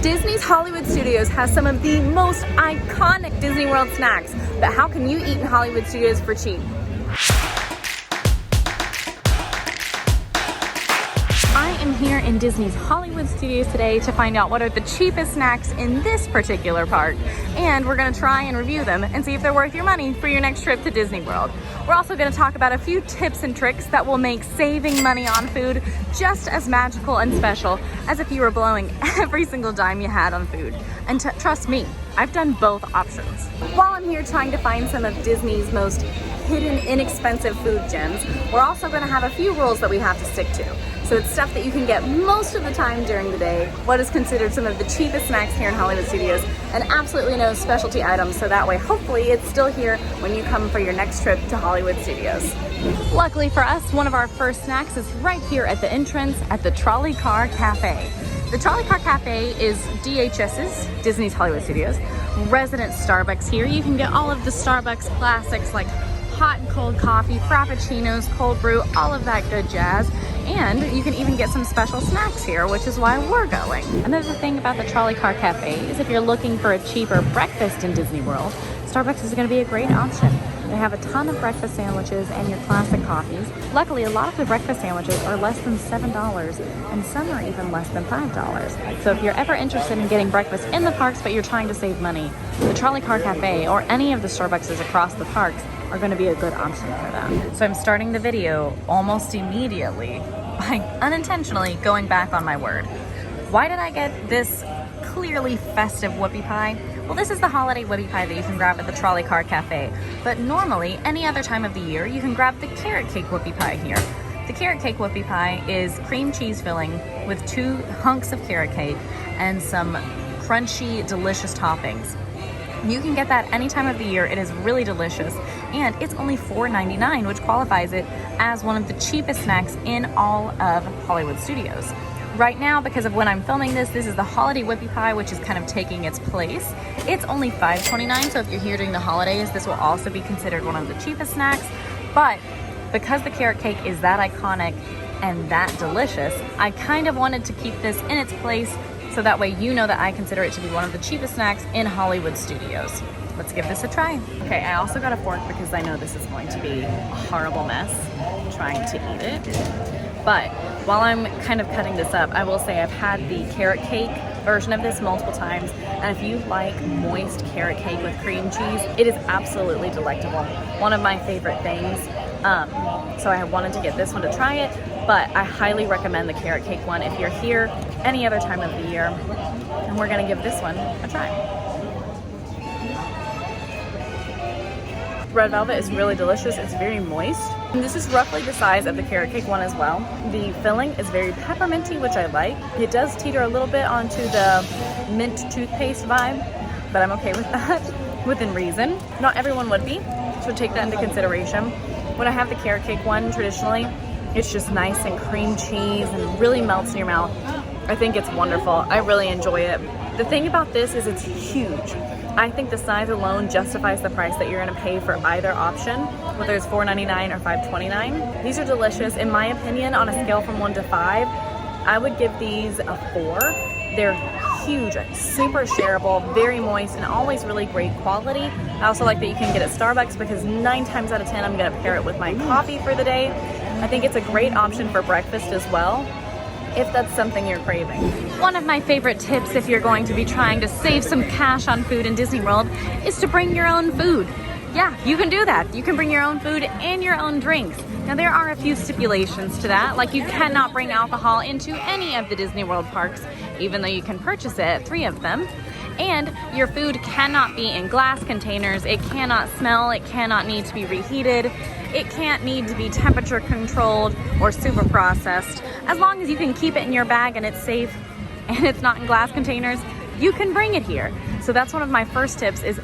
Disney's Hollywood Studios has some of the most iconic Disney World snacks, but how can you eat in Hollywood Studios for cheap? I am here in Disney's Hollywood Studios today to find out what are the cheapest snacks in this particular park, and we're going to try and review them and see if they're worth your money for your next trip to Disney World. We're also going to talk about a few tips and tricks that will make saving money on food just as magical and special as if you were blowing every single dime you had on food. And trust me, I've done both options. While I'm here trying to find some of Disney's most hidden, inexpensive food gems, we're also going to have a few rules that we have to stick to. So it's stuff that you can get most of the time during the day, what is considered some of the cheapest snacks here in Hollywood Studios, and absolutely no specialty items, so that way hopefully it's still here when you come for your next trip to Hollywood Studios. Luckily for us, one of our first snacks is right here at the entrance at the Trolley Car Cafe. The Trolley Car Cafe is DHS's, Disney's Hollywood Studios, resident Starbucks here. You can get all of the Starbucks classics like hot and cold coffee, frappuccinos, cold brew, all of that good jazz. And you can even get some special snacks here, which is why we're going. Another thing about the Trolley Car Cafe is if you're looking for a cheaper breakfast in Disney World, Starbucks is going to be a great option. They have a ton of breakfast sandwiches and your classic coffees. Luckily, a lot of the breakfast sandwiches are less than $7 and some are even less than $5. So if you're ever interested in getting breakfast in the parks but you're trying to save money, the Trolley Car Cafe or any of the Starbucks across the parks are going to be a good option for them. So I'm starting the video almost immediately by unintentionally going back on my word. Why did I get this clearly festive whoopie pie? Well, this is the holiday whoopie pie that you can grab at the Trolley Car Cafe, but normally any other time of the year you can grab the carrot cake whoopie pie here. The carrot cake whoopie pie is cream cheese filling with 2 hunks of carrot cake and some crunchy, delicious toppings. You can get that any time of the year. It is really delicious, and it's only $4.99, which qualifies it as one of the cheapest snacks in all of Hollywood Studios. Right now, because of when I'm filming this is the holiday whoopie pie, which is kind of taking its place. It's only $5.29, so if you're here during the holidays, this will also be considered one of the cheapest snacks. But because the carrot cake is that iconic and that delicious, I kind of wanted to keep this in its place so that way you know that I consider it to be one of the cheapest snacks in Hollywood Studios. Let's give this a try. Okay, I also got a fork because I know this is going to be a horrible mess trying to eat it. But while I'm kind of cutting this up, I will say I've had the carrot cake version of this multiple times, and if you like moist carrot cake with cream cheese, it is absolutely delectable. One of my favorite things. So I wanted to get this one to try it, but I highly recommend the carrot cake one if you're here any other time of the year, and we're gonna give this one a try. Red velvet is really delicious. It's very moist. And this is roughly the size of the carrot cake one as well. The filling is very pepperminty, which I like. It does teeter a little bit onto the mint toothpaste vibe, but I'm okay with that within reason. Not everyone would be, so take that into consideration. When I have the carrot cake one, traditionally, it's just nice and cream cheese and really melts in your mouth. I think it's wonderful. I really enjoy it. The thing about this is it's huge. I think the size alone justifies the price that you're gonna pay for either option, whether it's $4.99 or $5.29. These are delicious. In my opinion, on a scale from 1 to 5, I would give these a 4. They're huge, super shareable, very moist, and always really great quality. I also like that you can get it at Starbucks because 9 times out of 10, I'm gonna pair it with my coffee for the day. I think it's a great option for breakfast as well, if that's something you're craving. One of my favorite tips if you're going to be trying to save some cash on food in Disney World is to bring your own food. Yeah, you can do that. You can bring your own food and your own drinks. Now there are a few stipulations to that, like you cannot bring alcohol into any of the Disney World parks, even though you can purchase it at 3 of them. And your food cannot be in glass containers. It cannot smell. It cannot need to be reheated. It can't need to be temperature controlled or super processed. As long as you can keep it in your bag and it's safe and it's not in glass containers, you can bring it here. So that's one of my first tips is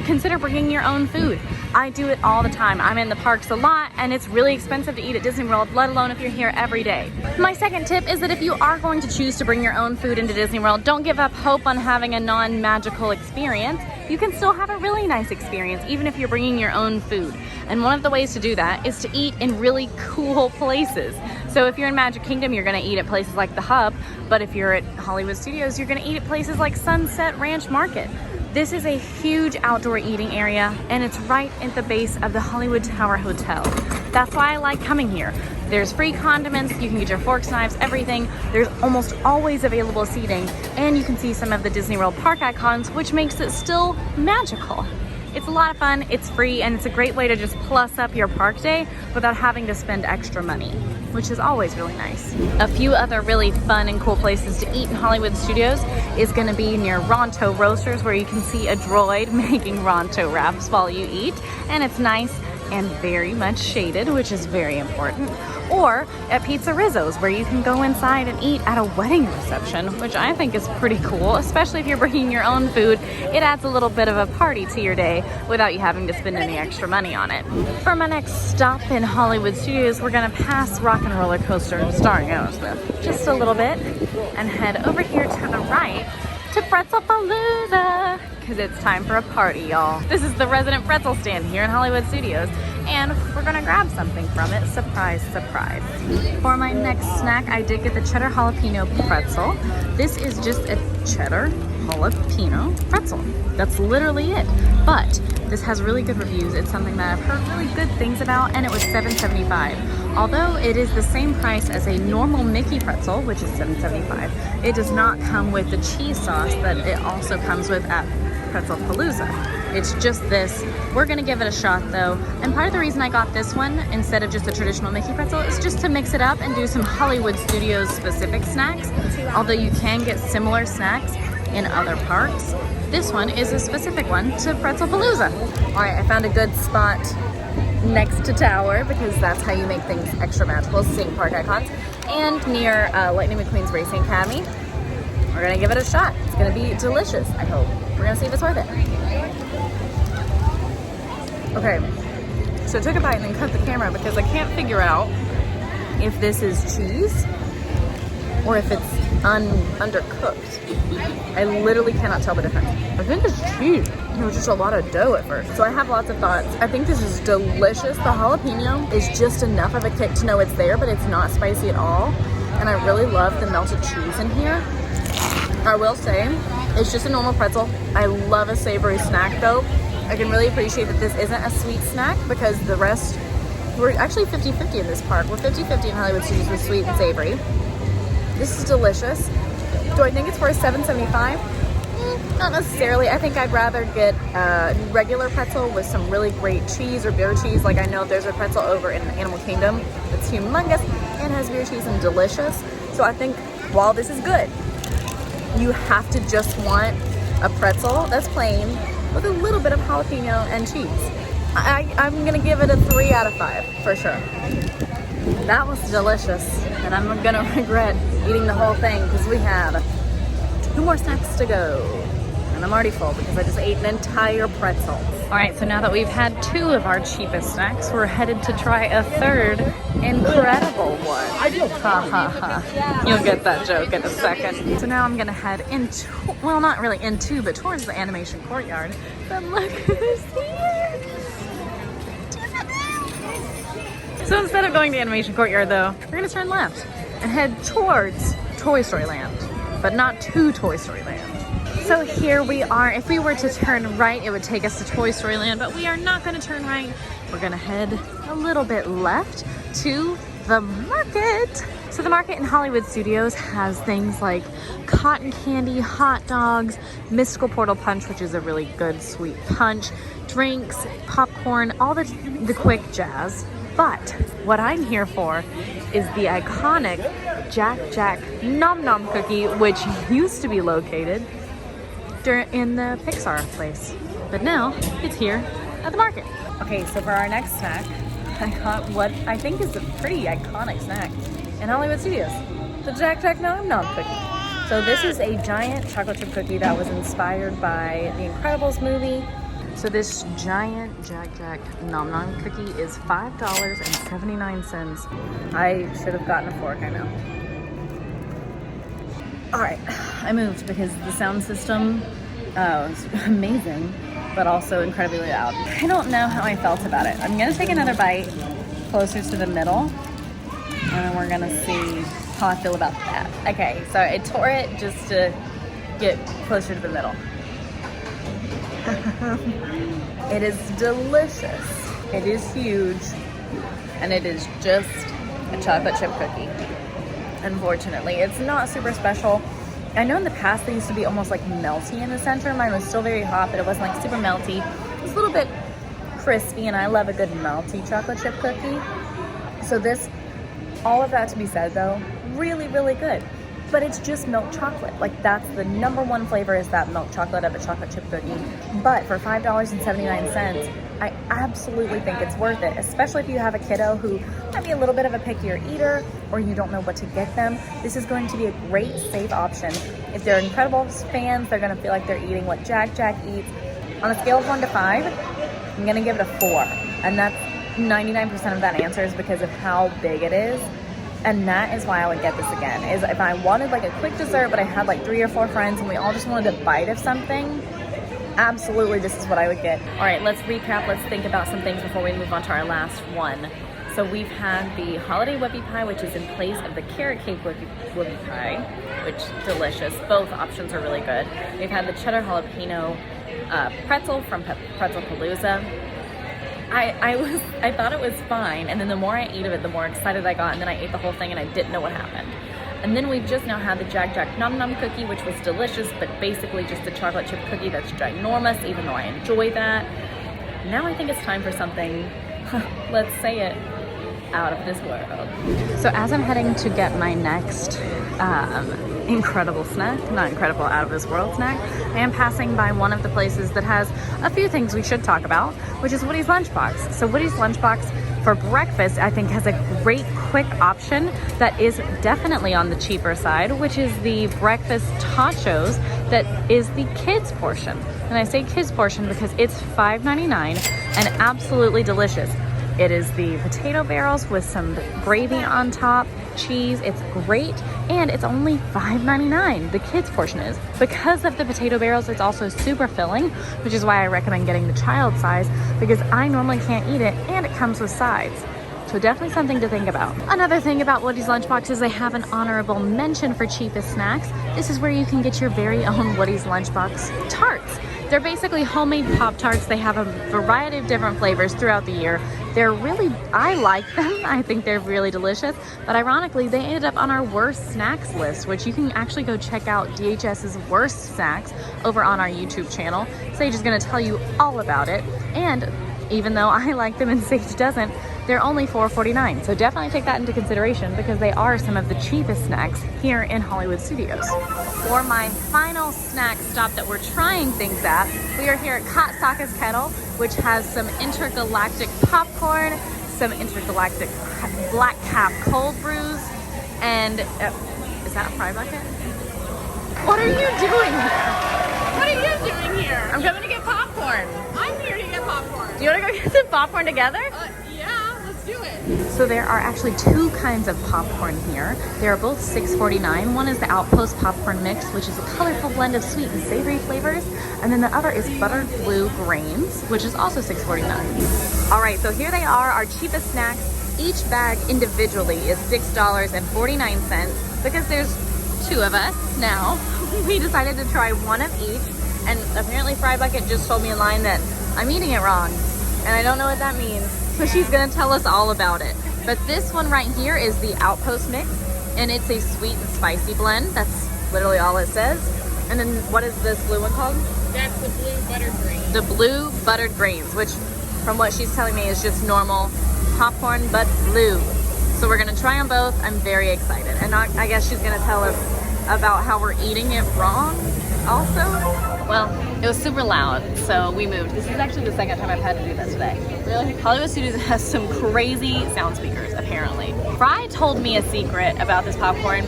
consider bringing your own food. I do it all the time. I'm in the parks a lot and it's really expensive to eat at Disney World, let alone if you're here every day. My second tip is that if you are going to choose to bring your own food into Disney World, don't give up hope on having a non-magical experience, you can still have a really nice experience even if you're bringing your own food. And one of the ways to do that is to eat in really cool places. So if you're in Magic Kingdom, you're gonna eat at places like the Hub, but if you're at Hollywood Studios, you're gonna eat at places like Sunset Ranch Market. This is a huge outdoor eating area, and it's right at the base of the Hollywood Tower Hotel. That's why I like coming here. There's free condiments, you can get your forks, knives, everything. There's almost always available seating, and you can see some of the Disney World park icons, which makes it still magical. It's a lot of fun, it's free, and it's a great way to just plus up your park day without having to spend extra money, which is always really nice. A few other really fun and cool places to eat in Hollywood Studios is gonna be near Ronto Roasters, where you can see a droid making Ronto wraps while you eat, and it's nice and very much shaded, which is very important. Or at Pizza Rizzo's, where you can go inside and eat at a wedding reception, which I think is pretty cool, especially if you're bringing your own food. It adds a little bit of a party to your day without you having to spend any extra money on it. For my next stop in Hollywood Studios, we're gonna pass Rock and Roller Coaster starring Aerosmith just a little bit and head over here to the right to Pretzelpalooza, because it's time for a party, y'all. This is the resident pretzel stand here in Hollywood Studios, and we're gonna grab something from it. Surprise, surprise. For my next snack, I did get the cheddar jalapeno pretzel. This is just a cheddar jalapeno pretzel. That's literally it. But this has really good reviews. It's something that I've heard really good things about, and it was $7.75. Although it is the same price as a normal Mickey pretzel, which is $7.75, it does not come with the cheese sauce that it also comes with at Pretzelpalooza. It's just this. We're gonna give it a shot though. And part of the reason I got this one instead of just a traditional Mickey pretzel is just to mix it up and do some Hollywood Studios specific snacks. Although you can get similar snacks in other parks, this one is a specific one to Pretzelpalooza. All right, I found a good spot next to Tower, because that's how you make things extra magical, seeing park icons, and near Lightning McQueen's Racing Academy. We're gonna give it a shot. It's gonna be delicious, I hope. We're gonna see if it's worth it. Okay, so I took a bite and then cut the camera because I can't figure out if this is cheese or if it's undercooked. I literally cannot tell the difference. I think it's cheese. It was just a lot of dough at first. So I have lots of thoughts. I think this is delicious. The jalapeno is just enough of a kick to know it's there, but it's not spicy at all. And I really love the melted cheese in here. I will say, it's just a normal pretzel. I love a savory snack though. I can really appreciate that this isn't a sweet snack, because the rest, we're actually 50-50 in this park. We're 50-50 in Hollywood Studios with sweet and savory. This is delicious. Do I think it's worth $7.75? Not necessarily. I think I'd rather get a regular pretzel with some really great cheese or beer cheese. Like I know there's a pretzel over in Animal Kingdom that's humongous and has beer cheese and delicious. So I think while this is good, you have to just want a pretzel that's plain with a little bit of jalapeno and cheese. I'm gonna give it a 3 out of 5 for sure. That was delicious, and I'm gonna regret eating the whole thing because we have 2 more snacks to go. And I'm already full because I just ate an entire pretzel. All right, so now that we've had 2 of our cheapest snacks, we're headed to try a third incredible one. Ha ha ha. You'll get that joke in a second. So now I'm gonna head into, well, not really into, but towards the animation courtyard. But look who's here. So instead of going to animation courtyard though, we're gonna turn left and head towards Toy Story Land, but not to Toy Story Land. So here we are. If we were to turn right, it would take us to Toy Story Land, but we are not going to turn right. We're going to head a little bit left to the market. So the market in Hollywood Studios has things like cotton candy, hot dogs, Mystical Portal Punch, which is a really good sweet punch, drinks, popcorn, all the quick jazz. But what I'm here for is the iconic Jack Nom Nom cookie, which used to be located in the Pixar place, but now it's here at the market. Okay, so for our next snack, I got what I think is a pretty iconic snack in Hollywood Studios, the Jack Nom Nom cookie. So this is a giant chocolate chip cookie that was inspired by the Incredibles movie. So this giant Jack Nom Nom cookie is $5.79. I should have gotten a fork, I know. All right, I moved because the sound system It's amazing, but also incredibly loud. I don't know how I felt about it. I'm gonna take another bite closer to the middle, and then we're gonna see how I feel about that. Okay, so I tore it just to get closer to the middle. It is delicious. It is huge, and it is just a chocolate chip cookie. Unfortunately, it's not super special. I know in the past they used to be almost like melty in the center. Mine was still very hot, but it wasn't like super melty. It was a little bit crispy, and I love a good melty chocolate chip cookie. So this, all of that to be said though, really, really good. But it's just milk chocolate. Like that's the number one flavor, is that milk chocolate of a chocolate chip cookie. But for $5.79, I absolutely think it's worth it, especially if you have a kiddo who might be a little bit of a pickier eater, or you don't know what to get them. This is going to be a great, safe option. If they're Incredibles fans, they're gonna feel like they're eating what Jack eats. On a scale of 1 to 5, I'm gonna give it a 4. And that's 99% of that answer is because of how big it is. And that is why I would get this again, is if I wanted like a quick dessert, but I had like 3 or 4 friends and we all just wanted a bite of something, absolutely this is what I would get. All right, let's recap. Let's think about some things before we move on to our last one. So we've had the holiday whoopie pie, which is in place of the carrot cake whoopie pie, which delicious. Both options are really good. We've had the cheddar jalapeno pretzel from Pretzel Palooza. I thought it was fine, and then the more I ate of it, the more excited I got, and then I ate the whole thing and I didn't know what happened. And then we've just now had the Jack Nom Nom cookie, which was delicious, but basically just a chocolate chip cookie that's ginormous, even though I enjoy that. Now I think it's time for something, let's say it, out of this world. So as I'm heading to get my next incredible snack, not incredible, out of this world snack, I am passing by one of the places that has a few things we should talk about, which is Woody's Lunchbox. So Woody's Lunchbox for breakfast, I think, has a great quick option that is definitely on the cheaper side, which is the breakfast tachos that is the kids portion. And I say kids portion because it's $5.99 and absolutely delicious. It is the potato barrels with some gravy on top, cheese. It's great, and it's only $5.99. The kids portion is. Because of the potato barrels, it's also super filling, which is why I recommend getting the child size, because I normally can't eat it, and it comes with sides. So definitely something to think about. Another thing about Woody's Lunchbox is they have an honorable mention for cheapest snacks. This is where you can get your very own Woody's Lunchbox tarts. They're basically homemade Pop-Tarts. They have a variety of different flavors throughout the year. They're really, I like them. I think they're really delicious. But ironically, they ended up on our worst snacks list, which you can actually go check out DHS's worst snacks over on our YouTube channel. Sage is gonna tell you all about it. And even though I like them and Sage doesn't, they're only $4.49. So definitely take that into consideration because they are some of the cheapest snacks here in Hollywood Studios. For my final snack stop that we're trying things at, we are here at Katsaka's Kettle, which has some intergalactic popcorn, some intergalactic black cap cold brews, and is that a fry bucket? What are you doing here? What are you doing here? I'm coming to get popcorn. I'm here to get popcorn. Do you want to go get some popcorn together? Yeah, let's do it. So there are actually 2 kinds of popcorn here. They are both $6.49. One is the Outpost Popcorn Mix, which is a colorful blend of sweet and savory flavors. And then the other is Buttered Blue Grains, which is also $6.49. All right, so here they are, our cheapest snacks. Each bag individually is $6.49 because there's 2 of us now. We decided to try one of each, and apparently Fry Bucket just told me in line that I'm eating it wrong, and I don't know what that means, so she's gonna tell us all about it. But this one right here is the Outpost Mix, and it's a sweet and spicy blend. That's literally all it says. And then what is this blue one called? That's the blue buttered grains. The blue buttered grains, which from what she's telling me is just normal popcorn, but blue. So we're gonna try them both. I'm very excited. And I guess she's gonna tell us about how we're eating it wrong also. Well, it was super loud, so we moved. This is actually the second time I've had to do this today. Really? Hollywood Studios has some crazy sound speakers, apparently. Fry told me a secret about this popcorn.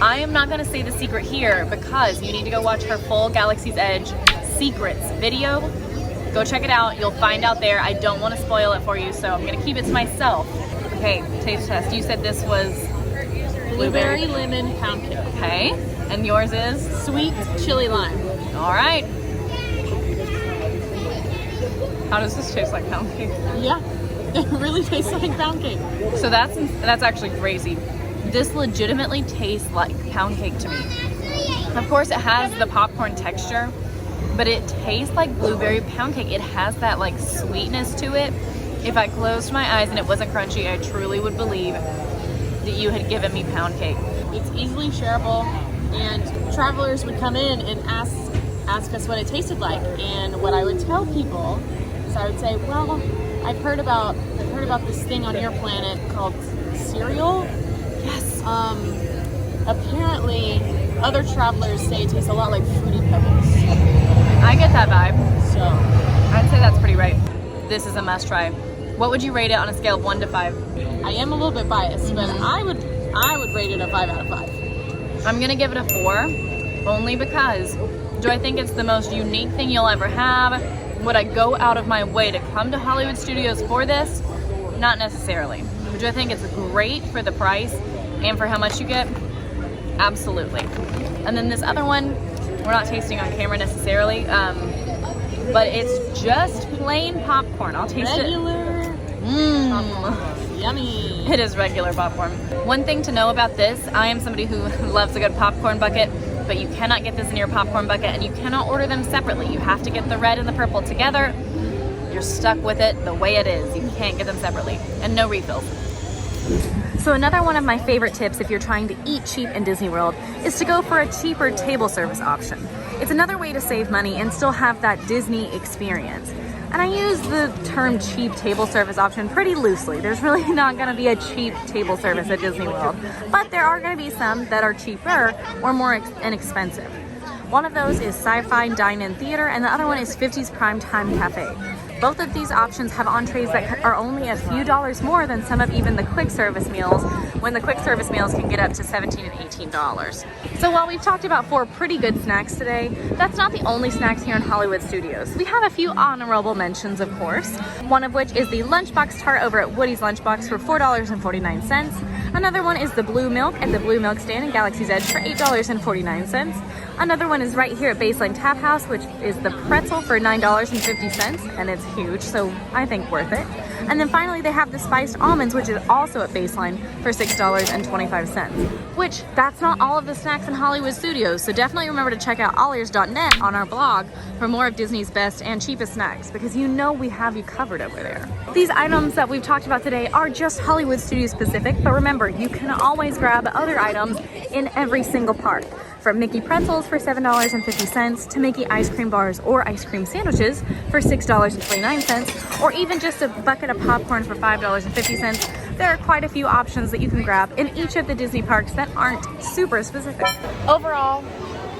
I am not gonna say the secret here because you need to go watch her full Galaxy's Edge Secrets video. Go check it out, you'll find out there. I don't wanna spoil it for you, so I'm gonna keep it to myself. Okay, taste test. You said this was Blueberry lemon pound cake. Okay, and yours is? Sweet chili lime. All right, How does this taste like pound cake? Yeah, it really tastes like pound cake. So that's actually crazy. This legitimately tastes like pound cake to me. Of course, it has the popcorn texture, but it tastes like blueberry pound cake. It has that like sweetness to it. If I closed my eyes and it wasn't crunchy, I truly would believe that you had given me pound cake. It's easily shareable, and travelers would come in and ask us what it tasted like. And what I would tell people is I would say, well, I've heard about this thing on your planet called cereal. Yes. Apparently, other travelers say it tastes a lot like Fruity Pebbles. I get that vibe. So I'd say that's pretty right. This is a must try. What would you rate it on a scale of 1 to 5? I am a little bit biased, but I would rate it a 5 out of 5. I'm gonna give it a 4, only because do I think it's the most unique thing you'll ever have? Would I go out of my way to come to Hollywood Studios for this? Not necessarily. Do I think it's great for the price and for how much you get? Absolutely. And then this other one, we're not tasting on camera necessarily, but it's just plain popcorn. I'll taste Regular it. Yummy. It is regular popcorn. One thing to know about this, I am somebody who loves a good popcorn bucket, but you cannot get this in your popcorn bucket and you cannot order them separately. You have to get the red and the purple together. You're stuck with it the way it is. You can't get them separately, and no refills. So another one of my favorite tips if you're trying to eat cheap in Disney World is to go for a cheaper table service option. It's another way to save money and still have that Disney experience. And I use the term cheap table service option pretty loosely. There's really not going to be a cheap table service at Disney World, but there are going to be some that are cheaper or more inexpensive. One of those is Sci-Fi Dine-In Theater, and the other one is 50's Primetime Cafe. Both of these options have entrees that are only a few dollars more than some of even the quick service meals, when the quick service meals can get up to $17 and $18. So while we've talked about 4 pretty good snacks today, that's not the only snacks here in Hollywood Studios. We have a few honorable mentions, of course, one of which is the Lunchbox Tart over at Woody's Lunchbox for $4.49. Another one is the Blue Milk at the Blue Milk stand in Galaxy's Edge for $8.49. Another one is right here at Baseline Tap House, which is the pretzel for $9.50, and it's huge, so I think worth it. And then finally, they have the spiced almonds, which is also at Baseline for $6.25, which that's not all of the snacks in Hollywood Studios. So definitely remember to check out AllEars.net on our blog for more of Disney's best and cheapest snacks, because you know we have you covered over there. These items that we've talked about today are just Hollywood Studios specific, but remember, you can always grab other items in every single park. From Mickey pretzels for $7.50 to Mickey ice cream bars or ice cream sandwiches for $6.29, or even just a bucket of popcorn for $5.50. There are quite a few options that you can grab in each of the Disney parks that aren't super specific. Overall,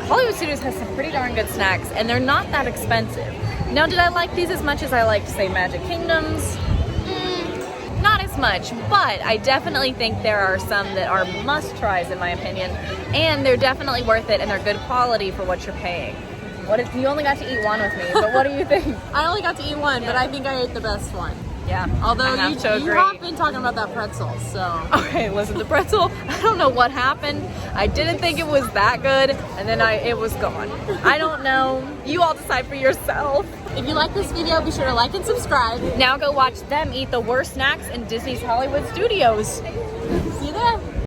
Hollywood Studios has some pretty darn good snacks, and they're not that expensive. Now, did I like these as much as I liked, say, Magic Kingdoms? Not as much, but I definitely think there are some that are must-tries in my opinion, and they're definitely worth it, and they're good quality for what you're paying. You only got to eat one with me, but what do you think? I only got to eat one, but I think I ate the best one. Yeah. Although I you agree. have been talking about that pretzel, so. Okay, listen, the pretzel, I don't know what happened. I didn't think it was that good, and then it was gone. I don't know. You all decide for yourself. If you like this video, be sure to like and subscribe. Now go watch them eat the worst snacks in Disney's Hollywood Studios. See you there.